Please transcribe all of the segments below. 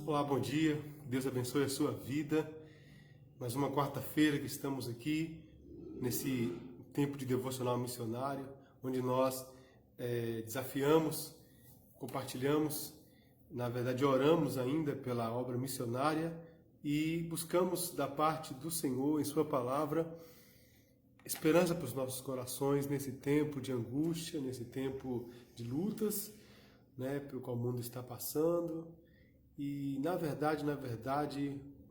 Olá, bom dia. Deus abençoe a sua vida. Mais uma quarta-feira que estamos aqui nesse tempo de devocional missionário, onde nós desafiamos, compartilhamos, na verdade oramos ainda pela obra missionária e buscamos da parte do Senhor, em sua palavra, esperança para os nossos corações nesse tempo de angústia, nesse tempo de lutas, pelo qual o mundo está passando. E na verdade,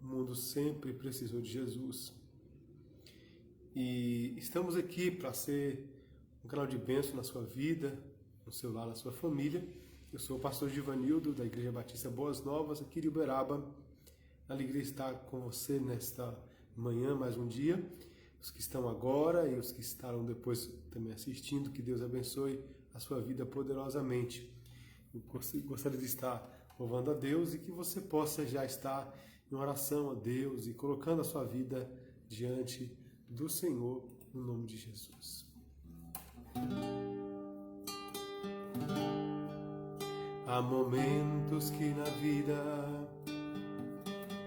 o mundo sempre precisou de Jesus. E estamos aqui para ser um canal de bênção na sua vida, no seu lar, na sua família. Eu sou o pastor Givanildo, da Igreja Batista Boas Novas, aqui de Uberaba. Alegria estar com você nesta manhã, mais um dia. Os que estão agora e os que estarão depois também assistindo, que Deus abençoe a sua vida poderosamente. Eu gostaria de estar louvando a Deus e que você possa já estar em oração a Deus e colocando a sua vida diante do Senhor, no nome de Jesus. Há momentos que na vida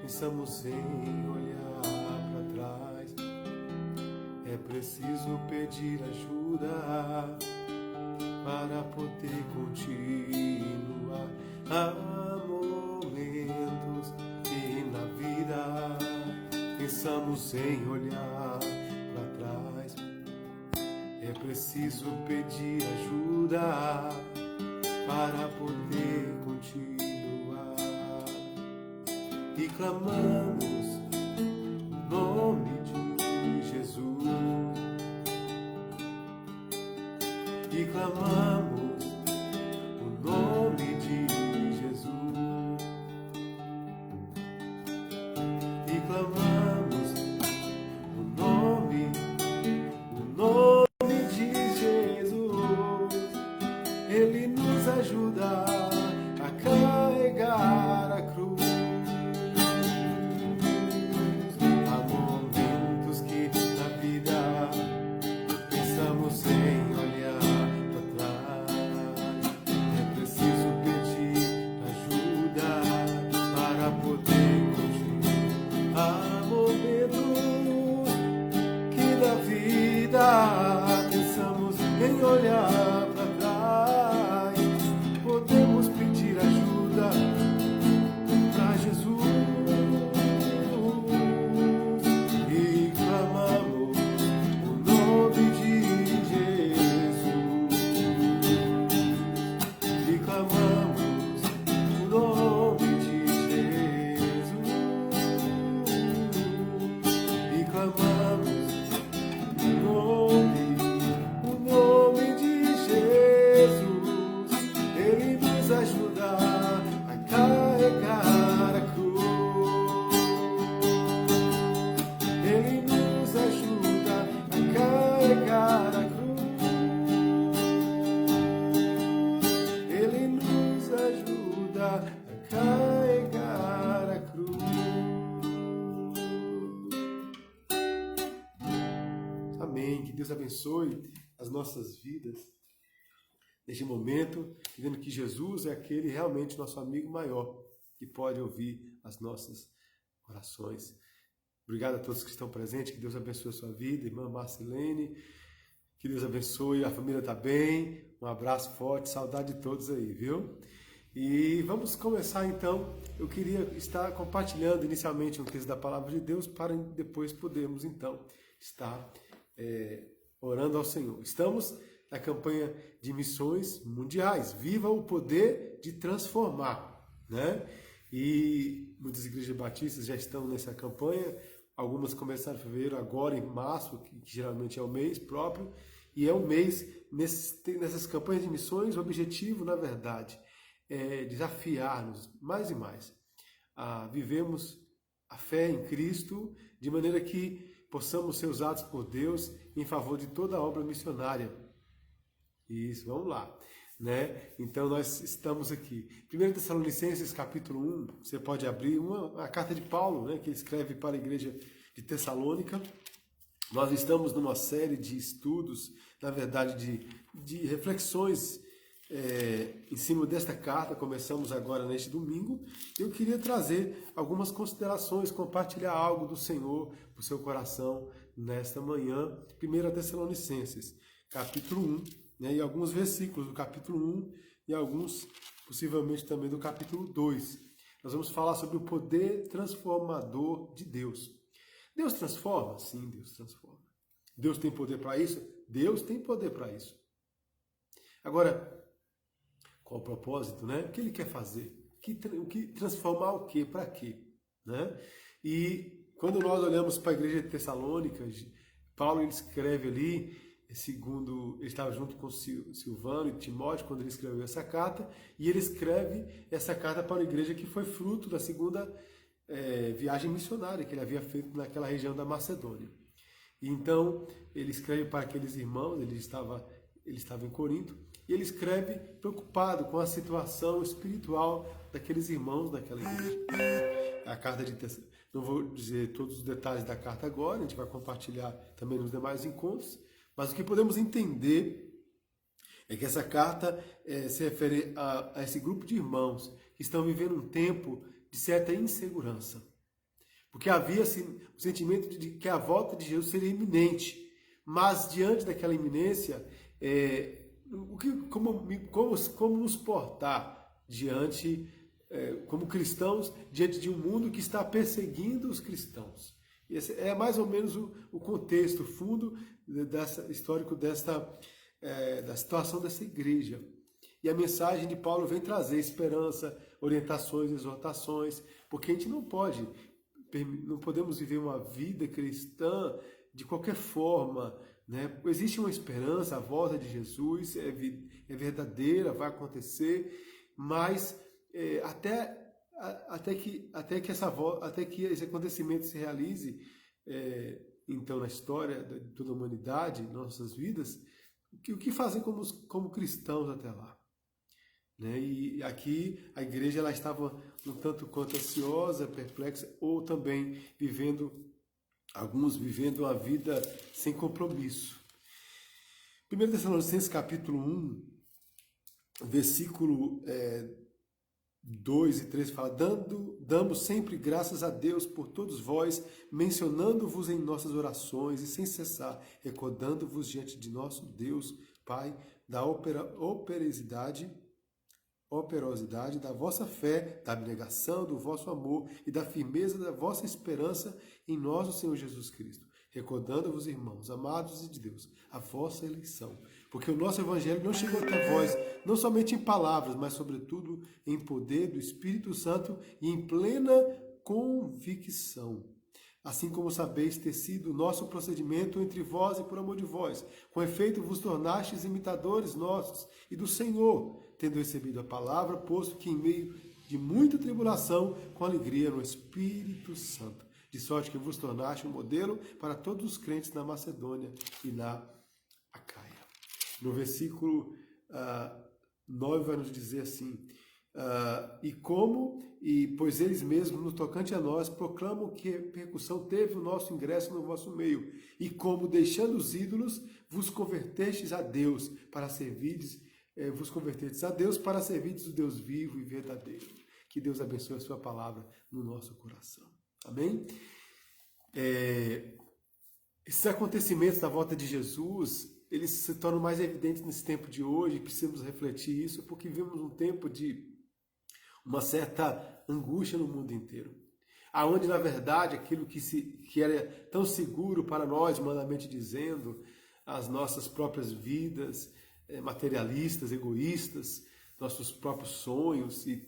pensamos em olhar para trás. É preciso pedir ajuda para poder continuar. Há momentos que na vida pensamos em olhar para trás. É preciso pedir ajuda para poder continuar. E clamamos o nome de Jesus. E clamamos o nome de Jesus. E clamamos o nome de Jesus. Ele nos ajuda a carregar a cruz. Há momentos que na vida pensamos em olhar para trás. É preciso pedir ajuda para poder continuar. Há momentos que na vida pensamos em olhar para trás. Podemos pedir ajuda para Jesus e clamamos o nome de Jesus. E clamamos o nome de Jesus. E clamamos o nome de Jesus. Ele nos ajuda a carregar a cruz. Ele nos ajuda a carregar a cruz. Ele nos ajuda a carregar a cruz. Amém. Que Deus abençoe as nossas vidas neste momento, dizendo que Jesus é aquele realmente nosso amigo maior, que pode ouvir as nossas orações. Obrigado a todos que estão presentes, que Deus abençoe a sua vida, irmã Marcelene, que Deus abençoe, a família está bem, um abraço forte, saudade de todos aí, viu? E vamos começar então. Eu queria estar compartilhando inicialmente um texto da Palavra de Deus para depois podermos então estar orando ao Senhor. Estamos na campanha de missões mundiais. Viva o poder de transformar, E muitas igrejas batistas já estão nessa campanha. Algumas começaram em fevereiro, agora em março, que geralmente é o mês próprio. E é um mês, nessas campanhas de missões, o objetivo, na verdade, é desafiar-nos mais e mais a vivermos a fé em Cristo, de maneira que possamos ser usados por Deus em favor de toda a obra missionária. Isso, vamos lá. Então nós estamos aqui. 1 Tessalonicenses capítulo 1, você pode abrir a carta de Paulo, que ele escreve para a igreja de Tessalônica. Nós estamos numa série de estudos, na verdade de reflexões em cima desta carta, começamos agora neste domingo, eu queria trazer algumas considerações, compartilhar algo do Senhor para o seu coração nesta manhã. 1 Tessalonicenses, capítulo 1, né, e alguns versículos do capítulo 1 e alguns, possivelmente também do capítulo 2. Nós vamos falar sobre o poder transformador de Deus. Deus transforma? Sim, Deus transforma. Deus tem poder para isso? Deus tem poder para isso. Agora, qual o propósito, né? O que ele quer fazer? Transformar o quê? Para quê? Né? E quando nós olhamos para a igreja de Tessalônica, Paulo ele escreve ali, segundo, ele estava junto com Silvano e Timóteo quando ele escreveu essa carta, e ele escreve essa carta para a igreja que foi fruto da segunda viagem missionária que ele havia feito naquela região da Macedônia. E então, ele escreve para aqueles irmãos, ele estava em Corinto, e ele escreve preocupado com a situação espiritual daqueles irmãos daquela igreja. A carta de Tessalônica, não vou dizer todos os detalhes da carta agora, a gente vai compartilhar também nos demais encontros, mas o que podemos entender é que essa carta se refere a esse grupo de irmãos que estão vivendo um tempo de certa insegurança. Porque havia assim, o sentimento de que a volta de Jesus seria iminente, mas diante daquela iminência, como nos portar diante, como cristãos, diante de um mundo que está perseguindo os cristãos. Esse é mais ou menos o contexto, o fundo histórico da situação dessa igreja. E a mensagem de Paulo vem trazer esperança, orientações, exortações, porque a gente não podemos viver uma vida cristã de qualquer forma, né? Existe uma esperança, a volta de Jesus é verdadeira, vai acontecer, mas até que esse acontecimento se realize, então na história de toda a humanidade, nossas vidas, o que fazer como cristãos até lá? Né? E aqui a igreja ela estava um tanto quanto ansiosa, perplexa, ou também alguns vivendo uma vida sem compromisso. 1 Tessalonicenses capítulo 1, versículo 2 e 3 fala: damos sempre graças a Deus por todos vós, mencionando-vos em nossas orações e sem cessar, recordando-vos diante de nosso Deus, Pai, da operosidade da vossa fé, da abnegação, do vosso amor e da firmeza da vossa esperança em nosso Senhor Jesus Cristo. Recordando-vos, irmãos, amados de Deus, a vossa eleição. Porque o nosso Evangelho não chegou até vós, não somente em palavras, mas sobretudo em poder do Espírito Santo e em plena convicção. Assim como sabeis ter sido o nosso procedimento entre vós e por amor de vós. Com efeito vos tornastes imitadores nossos e do Senhor, tendo recebido a palavra, posto que em meio de muita tribulação, com alegria no Espírito Santo, de sorte que vos tornaste um modelo para todos os crentes na Macedônia e na Acaia. No versículo 9 vai nos dizer assim: pois eles mesmos, no tocante a nós, proclamam que repercussão teve o nosso ingresso no vosso meio, e como, deixando os ídolos, vos convertestes a Deus para servirdes o Deus vivo e verdadeiro. Que Deus abençoe a sua palavra no nosso coração. Amém? Esses acontecimentos da volta de Jesus, eles se tornam mais evidentes nesse tempo de hoje, precisamos refletir isso, porque vivemos um tempo de uma certa angústia no mundo inteiro. Aonde, na verdade, aquilo que era tão seguro para nós, humanamente dizendo, as nossas próprias vidas, materialistas, egoístas, nossos próprios sonhos e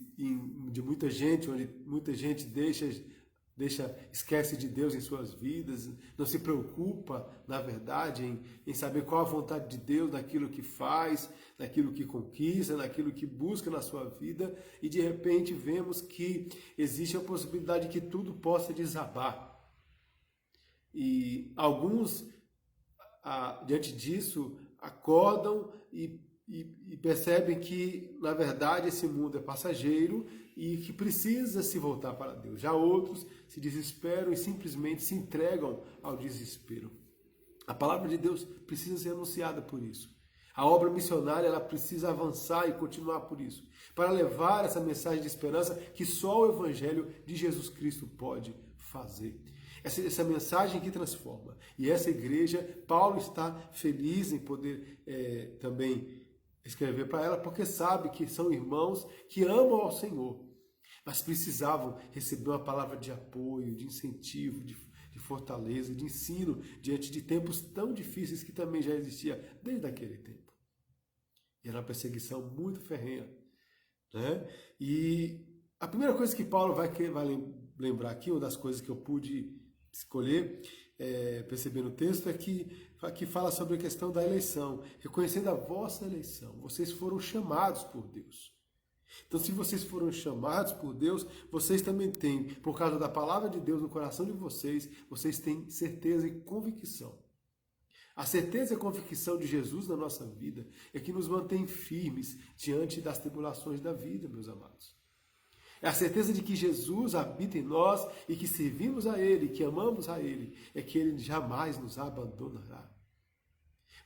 de muita gente, onde muita gente esquece de Deus em suas vidas, não se preocupa, na verdade, em saber qual a vontade de Deus naquilo que faz, naquilo que conquista, naquilo que busca na sua vida, e de repente vemos que existe a possibilidade de que tudo possa desabar. E alguns, diante disso, acordam e percebem que, na verdade, esse mundo é passageiro e que precisa se voltar para Deus. Já outros se desesperam e simplesmente se entregam ao desespero. A palavra de Deus precisa ser anunciada por isso. A obra missionária ela precisa avançar e continuar por isso, para levar essa mensagem de esperança que só o Evangelho de Jesus Cristo pode fazer. Essa mensagem que transforma. E essa igreja, Paulo está feliz em poder também escrever para ela, porque sabe que são irmãos que amam ao Senhor, mas precisavam receber uma palavra de apoio, de incentivo, de fortaleza, de ensino, diante de tempos tão difíceis que também já existia desde aquele tempo. E era uma perseguição muito ferrenha, né? E a primeira coisa que Paulo vai lembrar aqui, uma das coisas que eu pude escolher, perceber no texto, é que fala sobre a questão da eleição. Reconhecendo a vossa eleição, vocês foram chamados por Deus. Então, se vocês foram chamados por Deus, vocês também têm, por causa da palavra de Deus no coração de vocês, vocês têm certeza e convicção. A certeza e a convicção de Jesus na nossa vida é que nos mantém firmes diante das tribulações da vida, meus amados. É a certeza de que Jesus habita em nós e que servimos a Ele, que amamos a Ele, é que Ele jamais nos abandonará.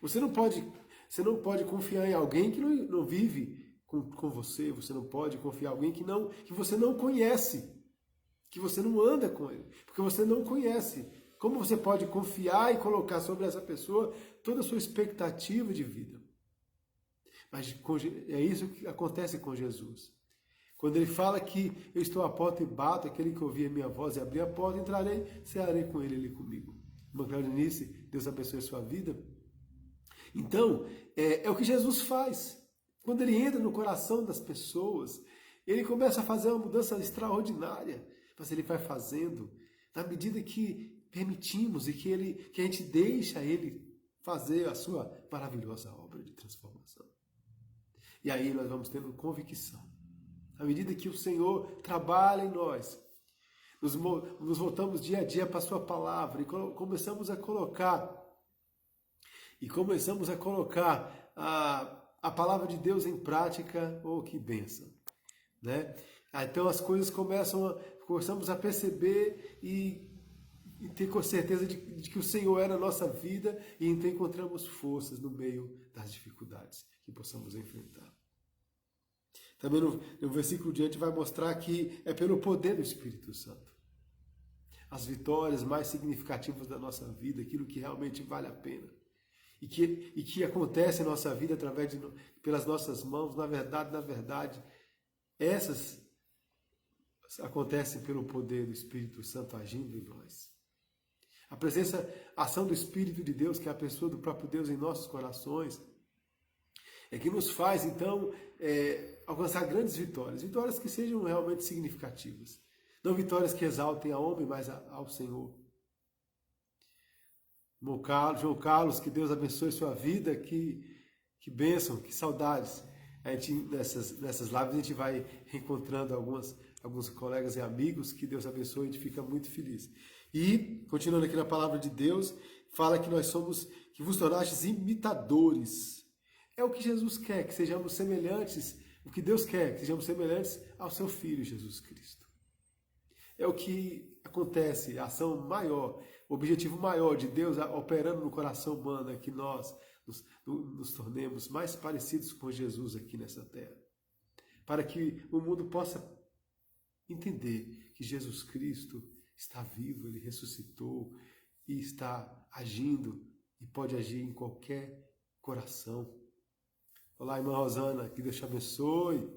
Você não pode confiar em alguém que não vive com você, você não pode confiar em alguém que você não conhece, que você não anda com ele, porque você não conhece. Como você pode confiar e colocar sobre essa pessoa toda a sua expectativa de vida? Mas é isso que acontece com Jesus. Quando ele fala que eu estou à porta e bato, aquele que ouvir a minha voz e abrir a porta, entrarei, cearei com ele comigo. Irmã Claudinice, Deus abençoe a sua vida. Então, é o que Jesus faz. Quando ele entra no coração das pessoas, ele começa a fazer uma mudança extraordinária. Mas ele vai fazendo na medida que permitimos e que a gente deixa ele fazer a sua maravilhosa obra de transformação. E aí nós vamos tendo convicção. À medida que o Senhor trabalha em nós, nos voltamos dia a dia para a sua palavra e começamos a colocar a palavra de Deus em prática, que bênção, né? Então as coisas começamos a perceber e ter certeza de que o Senhor é na nossa vida, e então encontramos forças no meio das dificuldades que possamos enfrentar. Também no versículo diante vai mostrar que é pelo poder do Espírito Santo. As vitórias mais significativas da nossa vida, aquilo que realmente vale a pena. E que acontece em nossa vida pelas nossas mãos, na verdade, essas acontecem pelo poder do Espírito Santo agindo em nós. A ação do Espírito de Deus, que é a pessoa do próprio Deus em nossos corações, é que nos faz, então, alcançar grandes vitórias. Vitórias que sejam realmente significativas. Não vitórias que exaltem a homem, mas ao Senhor. João Carlos, que Deus abençoe sua vida, que bênção, que saudades. Nessas lives a gente vai reencontrando alguns colegas e amigos, que Deus abençoe, a gente fica muito feliz. E, continuando aqui na palavra de Deus, fala que que vos tornastes imitadores. É o que Jesus quer, que sejamos semelhantes, o que Deus quer, que sejamos semelhantes ao seu Filho Jesus Cristo. É o que acontece, a ação maior, o objetivo maior de Deus operando no coração humano é que nós nos tornemos mais parecidos com Jesus aqui nessa terra. Para que o mundo possa entender que Jesus Cristo está vivo, Ele ressuscitou e está agindo e pode agir em qualquer coração. Olá, irmã Rosana, que Deus te abençoe.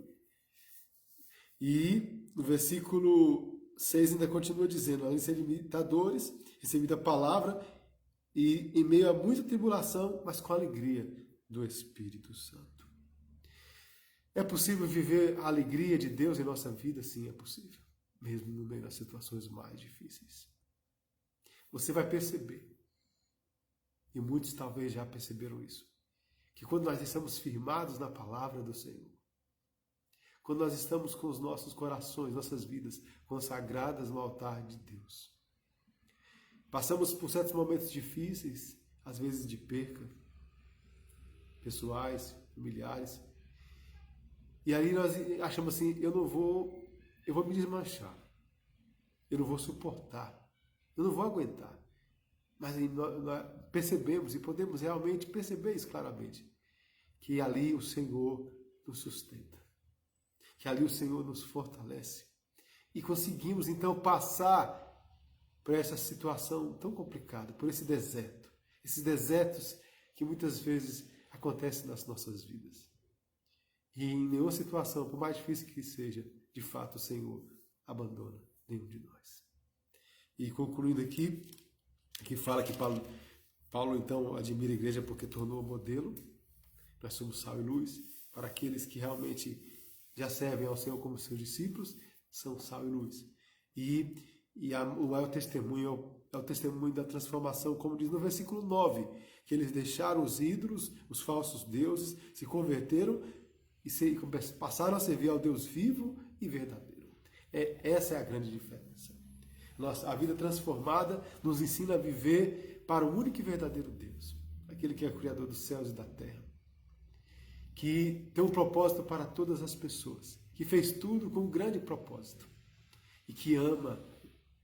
E no versículo 6 ainda continua dizendo: além de ser imitadores, recebida a palavra e em meio a muita tribulação, mas com a alegria do Espírito Santo. É possível viver a alegria de Deus em nossa vida? Sim, é possível, mesmo no meio das situações mais difíceis. Você vai perceber, e muitos talvez já perceberam isso, que quando nós estamos firmados na palavra do Senhor, quando nós estamos com os nossos corações, nossas vidas consagradas no altar de Deus, passamos por certos momentos difíceis, às vezes de perca, pessoais, familiares, e aí nós achamos assim, eu vou me desmanchar, eu não vou suportar, eu não vou aguentar. Mas nós percebemos e podemos realmente perceber isso claramente, que ali o Senhor nos sustenta, que ali o Senhor nos fortalece. E conseguimos então passar por essa situação tão complicada, por esse deserto, esses desertos que muitas vezes acontecem nas nossas vidas. E em nenhuma situação, por mais difícil que seja, de fato o Senhor abandona nenhum de nós. E concluindo aqui, que fala que Paulo então admira a igreja porque tornou modelo. Nós somos sal e luz. Para aqueles que realmente já servem ao Senhor como seus discípulos, são sal e luz. O maior testemunho é o testemunho da transformação, como diz no versículo 9, que eles deixaram os ídolos, os falsos deuses, se converteram e passaram a servir ao Deus vivo e verdadeiro. Essa é a grande diferença. A vida transformada nos ensina a viver para o único e verdadeiro Deus, aquele que é o Criador dos céus e da terra, que tem um propósito para todas as pessoas, que fez tudo com um grande propósito e que ama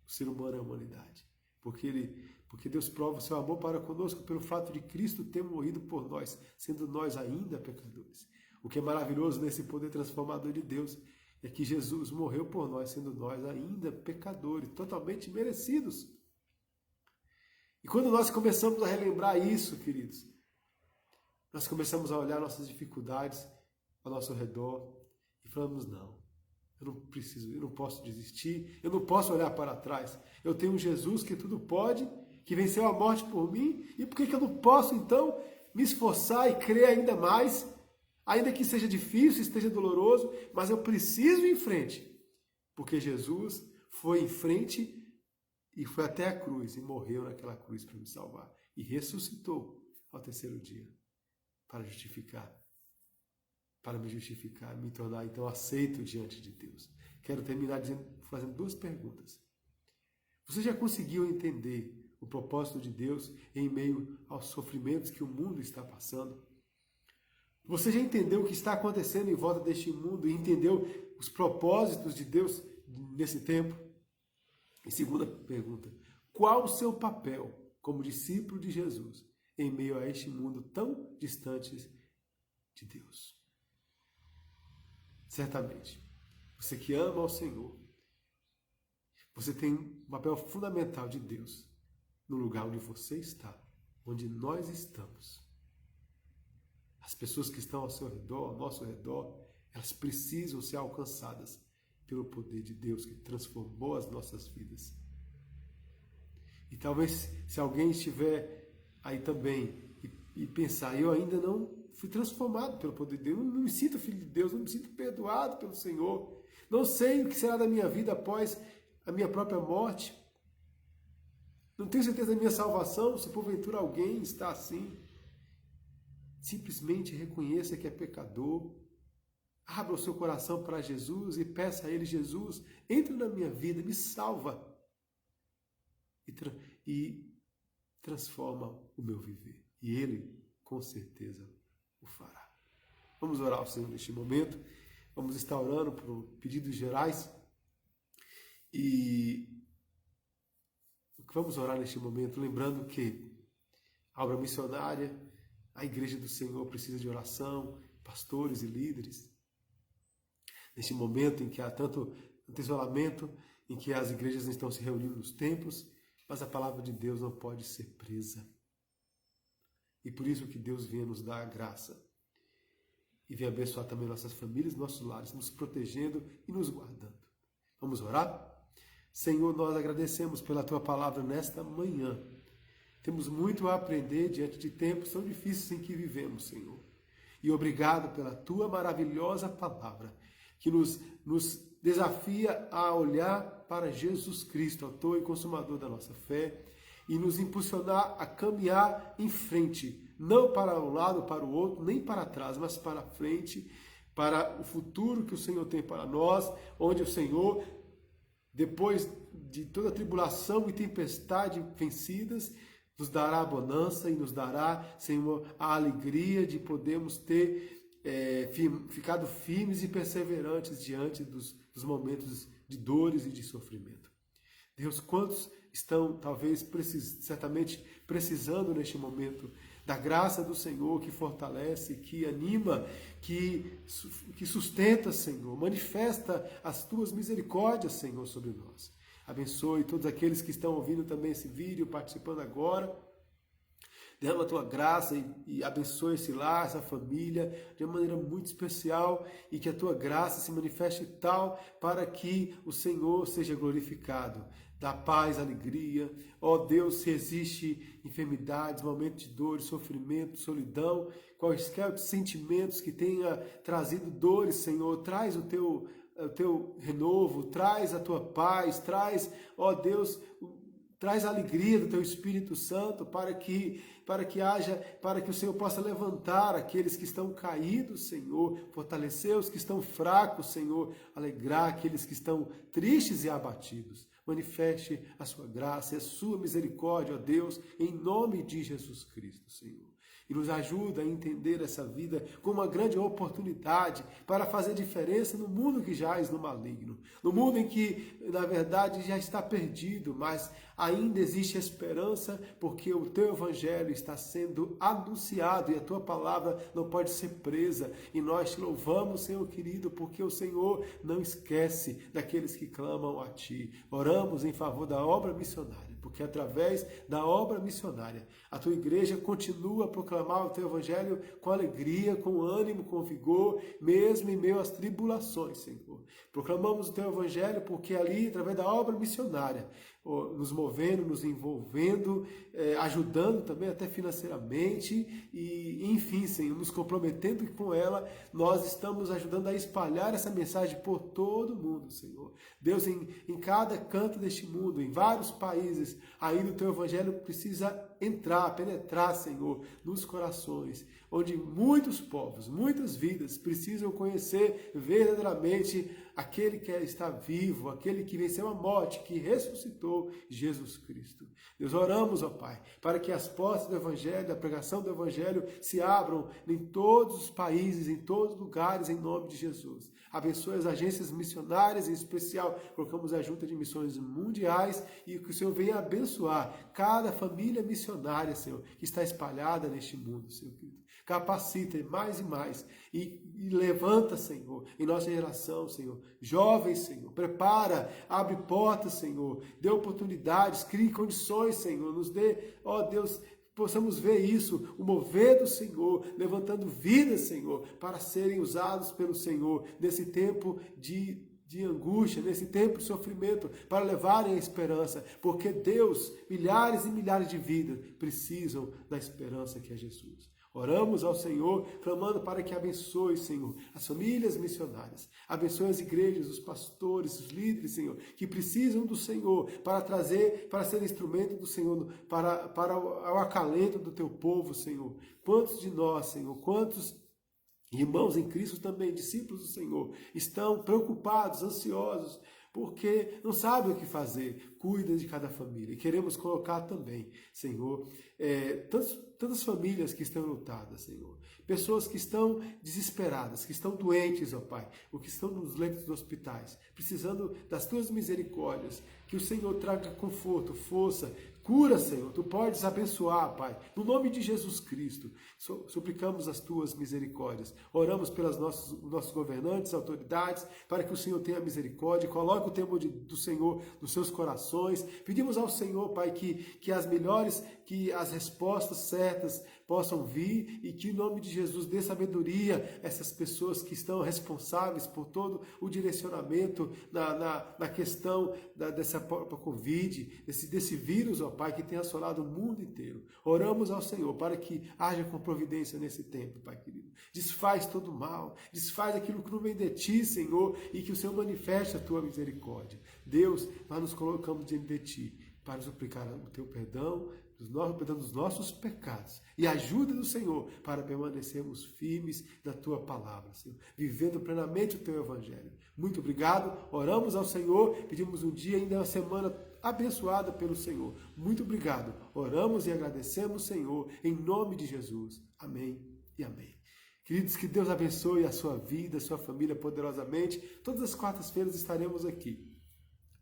o ser humano e a humanidade, porque Deus prova o seu amor para conosco pelo fato de Cristo ter morrido por nós, sendo nós ainda pecadores. O que é maravilhoso nesse poder transformador de Deus é que Jesus morreu por nós, sendo nós ainda pecadores, totalmente merecidos. E quando nós começamos a relembrar isso, queridos, nós começamos a olhar nossas dificuldades ao nosso redor e falamos, não, eu não posso desistir, eu não posso olhar para trás. Eu tenho um Jesus que tudo pode, que venceu a morte por mim, e por que eu não posso, então, me esforçar e crer ainda mais, ainda que seja difícil, esteja doloroso, mas eu preciso ir em frente, porque Jesus foi em frente e foi até a cruz e morreu naquela cruz para me salvar e ressuscitou ao terceiro dia para me justificar, me tornar então aceito diante de Deus. Quero terminar fazendo duas perguntas. Você já conseguiu entender o propósito de Deus em meio aos sofrimentos que o mundo está passando? Você já entendeu o que está acontecendo em volta deste mundo e entendeu os propósitos de Deus nesse tempo? E segunda pergunta, qual o seu papel como discípulo de Jesus em meio a este mundo tão distante de Deus? Certamente, você que ama ao Senhor, você tem um papel fundamental de Deus no lugar onde você está, onde nós estamos. As pessoas que estão ao seu redor, ao nosso redor, elas precisam ser alcançadas pelo poder de Deus que transformou as nossas vidas. E talvez se alguém estiver aí também e pensar, eu ainda não fui transformado pelo poder de Deus, não me sinto filho de Deus, não me sinto perdoado pelo Senhor, não sei o que será da minha vida após a minha própria morte, não tenho certeza da minha salvação, se porventura alguém está assim, simplesmente reconheça que é pecador, abra o seu coração para Jesus e peça a Ele, Jesus, entra na minha vida, me salva e transforma o meu viver. E Ele, com certeza, o fará. Vamos orar ao Senhor neste momento. Vamos estar orando por pedidos gerais. E vamos orar neste momento, lembrando que a obra missionária, a Igreja do Senhor precisa de oração, pastores e líderes. Neste momento em que há tanto isolamento, em que as igrejas estão se reunindo nos templos, mas a palavra de Deus não pode ser presa. E por isso que Deus venha nos dar a graça e venha abençoar também nossas famílias, nossos lares, nos protegendo e nos guardando. Vamos orar? Senhor, nós agradecemos pela Tua palavra nesta manhã. Temos muito a aprender diante de tempos tão difíceis em que vivemos, Senhor. E obrigado pela Tua maravilhosa palavra, que nos desafia a olhar para Jesus Cristo, autor e consumador da nossa fé, e nos impulsionar a caminhar em frente, não para um lado, para o outro, nem para trás, mas para frente, para o futuro que o Senhor tem para nós, onde o Senhor, depois de toda tribulação e tempestade vencidas, nos dará a bonança e nos dará, Senhor, a alegria de podermos ter ficado firmes e perseverantes diante dos momentos de dores e de sofrimento. Deus, quantos estão talvez certamente precisando neste momento da graça do Senhor que fortalece, que anima, que sustenta, Senhor. Manifesta as tuas misericórdias, Senhor, sobre nós. Abençoe todos aqueles que estão ouvindo também esse vídeo, participando agora. Derrama a tua graça e abençoe esse lar, essa família, de uma maneira muito especial, e que a tua graça se manifeste tal para que o Senhor seja glorificado. Dá paz, alegria. Ó Deus, se existe enfermidades, momentos de dor, sofrimento, solidão, quaisquer sentimentos que tenha trazido dores, Senhor, traz o teu renovo, traz a tua paz, traz, ó Deus, traz a alegria do teu Espírito Santo para que o Senhor possa levantar aqueles que estão caídos, Senhor, fortalecer os que estão fracos, Senhor, alegrar aqueles que estão tristes e abatidos. Manifeste a sua graça e a sua misericórdia, ó Deus, em nome de Jesus Cristo, Senhor. E nos ajuda a entender essa vida como uma grande oportunidade para fazer diferença no mundo que jaz no maligno. No mundo em que, na verdade, já está perdido, mas ainda existe esperança porque o teu evangelho está sendo anunciado e a tua palavra não pode ser presa. E nós te louvamos, Senhor querido, porque o Senhor não esquece daqueles que clamam a ti. Oramos em favor da obra missionária, porque através da obra missionária, a tua igreja continua a proclamar o teu evangelho com alegria, com ânimo, com vigor, mesmo em meio às tribulações, Senhor. Proclamamos o teu evangelho porque ali, através da obra missionária, nos movendo, nos envolvendo, ajudando também até financeiramente e, enfim, Senhor, nos comprometendo com ela, nós estamos ajudando a espalhar essa mensagem por todo o mundo, Senhor. Deus, em cada canto deste mundo, em vários países, ainda o teu evangelho precisa entrar, penetrar, Senhor, nos corações, onde muitos povos, muitas vidas precisam conhecer verdadeiramente aquele que está vivo, aquele que venceu a morte, que ressuscitou, Jesus Cristo. Deus, oramos, ó Pai, para que as portas do Evangelho, da pregação do Evangelho se abram em todos os países, em todos os lugares, em nome de Jesus. Abençoe as agências missionárias, em especial, colocamos a Junta de Missões Mundiais, e que o Senhor venha abençoar cada família missionária, Senhor, que está espalhada neste mundo, Senhor querido. Capacita mais e mais e levanta, Senhor, em nossa geração, Senhor, jovens, Senhor, prepara, abre portas, Senhor, dê oportunidades, crie condições, Senhor, nos dê, ó Deus, possamos ver isso, o mover do Senhor, levantando vidas, Senhor, para serem usados pelo Senhor nesse tempo de angústia, nesse tempo de sofrimento, para levarem a esperança, porque Deus, milhares e milhares de vidas precisam da esperança que é Jesus. Oramos ao Senhor, clamando para que abençoe, Senhor, as famílias missionárias, abençoe as igrejas, os pastores, os líderes, Senhor, que precisam do Senhor para ser instrumento do Senhor, para o acalento do teu povo, Senhor. Quantos de nós, Senhor, quantos irmãos em Cristo também, discípulos do Senhor, estão preocupados, ansiosos, porque não sabem o que fazer, cuida de cada família. E queremos colocar também, Senhor, tantas famílias que estão lutadas, Senhor. Pessoas que estão desesperadas, que estão doentes, ó Pai, ou que estão nos leitos dos hospitais, precisando das tuas misericórdias, que o Senhor traga conforto, força, cura, Senhor. Tu podes abençoar, Pai, no nome de Jesus Cristo. Suplicamos as tuas misericórdias. Oramos pelos nossos governantes, autoridades, para que o Senhor tenha misericórdia, coloque o temor do Senhor nos seus corações. Pedimos ao Senhor, Pai, que as respostas certas possam vir e que, em nome de Jesus, dê sabedoria a essas pessoas que estão responsáveis por todo o direcionamento na questão dessa própria Covid, desse vírus, ó Pai, que tem assolado o mundo inteiro. Oramos ao Senhor para que haja com providência nesse tempo, Pai querido. Desfaz todo o mal, desfaz aquilo que não vem de Ti, Senhor, e que o Senhor manifeste a Tua misericórdia. Deus, nós nos colocamos diante de Ti para suplicar o Teu perdão, dos nossos pecados e a ajuda do Senhor para permanecermos firmes na Tua palavra, Senhor, vivendo plenamente o Teu Evangelho. Muito obrigado, oramos ao Senhor, pedimos um dia, ainda uma semana abençoada pelo Senhor. Muito obrigado, oramos e agradecemos, Senhor, em nome de Jesus. Amém e amém. Queridos, que Deus abençoe a sua vida, a sua família poderosamente. Todas as quartas-feiras estaremos aqui,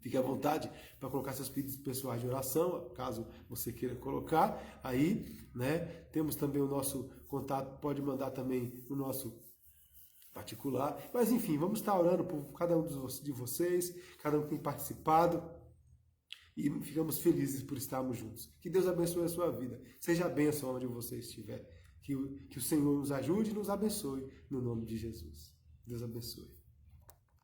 Fique à vontade para colocar seus pedidos pessoais de oração, caso você queira colocar. Aí, né? Temos também o nosso contato, pode mandar também o nosso particular. Mas enfim, vamos estar orando por cada um de vocês, cada um que tem participado. E ficamos felizes por estarmos juntos. Que Deus abençoe a sua vida. Seja a bênção onde você estiver. Que o Senhor nos ajude e nos abençoe, no nome de Jesus. Deus abençoe.